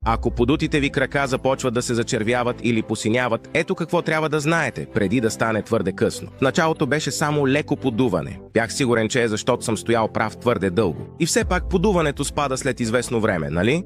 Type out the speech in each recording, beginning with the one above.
Ако подутите ви крака започват да се зачервяват или посиняват, ето какво трябва да знаете, преди да стане твърде късно. В началото беше само леко подуване. Бях сигурен, че е защото съм стоял прав твърде дълго. И все пак подуването спада след известно време, нали?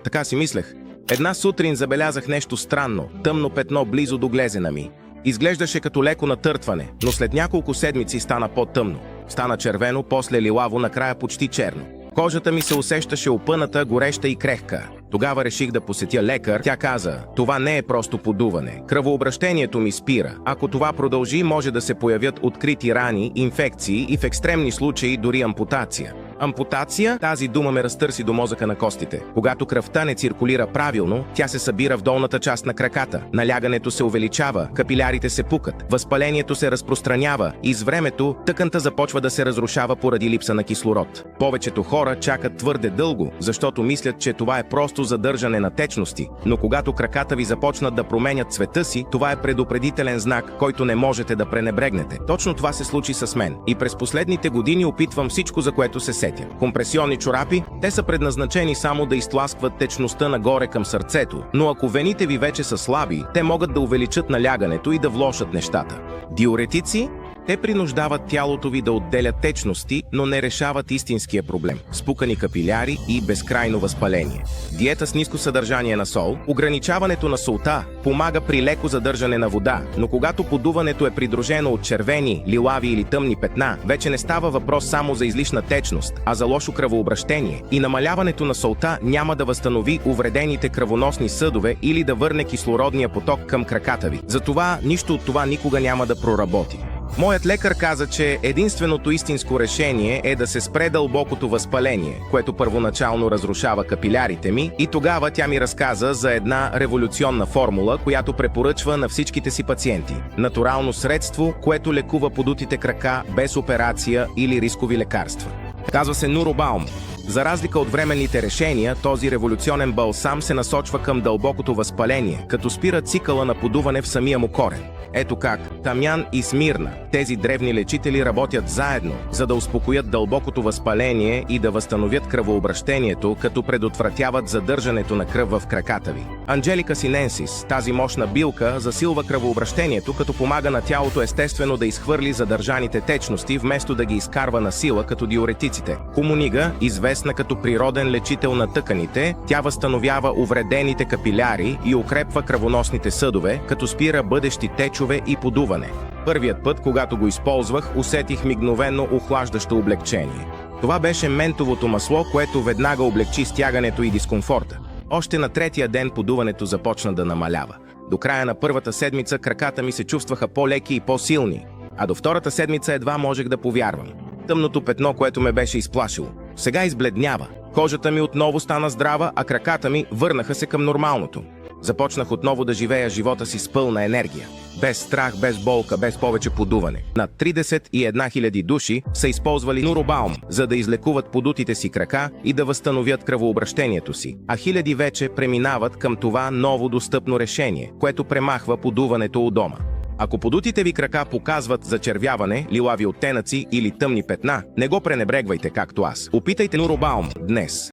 Така си мислех. Една сутрин забелязах нещо странно, тъмно петно близо до глезена ми. Изглеждаше като леко натъртване, но след няколко седмици стана по-тъмно. Стана червено, после лилаво, накрая почти черно. Кожата ми се усещаше опъната, гореща и крехка. Тогава реших да посетя лекар. Тя каза, това не е просто подуване. Кръвообращението ми спира. Ако това продължи, може да се появят открити рани, инфекции и в екстремни случаи дори ампутация. Ампутация? Тази дума ме разтърси до мозъка на костите. Когато кръвта не циркулира правилно, тя се събира в долната част на краката. Налягането се увеличава, капилярите се пукат, възпалението се разпространява и с времето тъканта започва да се разрушава поради липса на кислород. Повечето хора чакат твърде дълго, защото мислят, че това е просто задържане на течности, но когато краката ви започнат да променят цвета си, това е предупредителен знак, който не можете да пренебрегнете. Точно това се случи с мен и през последните години опитвам всичко, за което се сетя. Компресионни чорапи, те са предназначени само да изтласкват течността нагоре към сърцето, но ако вените ви вече са слаби, те могат да увеличат налягането и да влошат нещата. Диуретици? Те принуждават тялото ви да отделя течности, но не решават истинския проблем – спукани капиляри и безкрайно възпаление. Диета с ниско съдържание на сол, ограничаването на солта помага при леко задържане на вода, но когато подуването е придружено от червени, лилави или тъмни петна, вече не става въпрос само за излишна течност, а за лошо кръвообращение и намаляването на солта няма да възстанови увредените кръвоносни съдове или да върне кислородния поток към краката ви. Затова нищо от това никога няма да проработи. Моят лекар каза, че единственото истинско решение е да се спре дълбокото възпаление, което първоначално разрушава капилярите ми, и тогава тя ми разказа за една революционна формула, която препоръчва на всичките си пациенти. Натурално средство, което лекува подутите крака без операция или рискови лекарства. Казва се Нуробаум. За разлика от временните решения, този революционен балсам се насочва към дълбокото възпаление, като спира цикъла на подуване в самия му корен. Ето как тамян и смирна, тези древни лечители работят заедно, за да успокоят дълбокото възпаление и да възстановят кръвообращението, като предотвратяват задържането на кръв в краката ви. Анджелика синенсис, тази мощна билка, засилва кръвообращението, като помага на тялото естествено да изхвърли задържаните течности, вместо да ги изкарва на сила като диуретиците. Комунига, известна като природен лечител на тъканите, тя възстановява увредените капиляри и укрепва кръвоносните съдове, като спира бъдещи течове и подуване. Първият път, когато го използвах, усетих мигновено охлаждащо облегчение. Това беше ментовото масло, което веднага облегчи стягането и дискомфорта. Още на третия ден подуването започна да намалява. До края на първата седмица краката ми се чувстваха по-леки и по-силни, а до втората седмица едва можех да повярвам. Тъмното петно, което ме беше изплашило, сега избледнява. Кожата ми отново стана здрава, а краката ми върнаха се към нормалното. Започнах отново да живея живота си с пълна енергия. Без страх, без болка, без повече подуване. Над 31 000 души са използвали Нуробаум, за да излекуват подутите си крака и да възстановят кръвообращението си. А хиляди вече преминават към това ново достъпно решение, което премахва подуването у дома. Ако подутите ви крака показват зачервяване, лилави оттенъци или тъмни петна, не го пренебрегвайте както аз. Опитайте Нуробаум днес.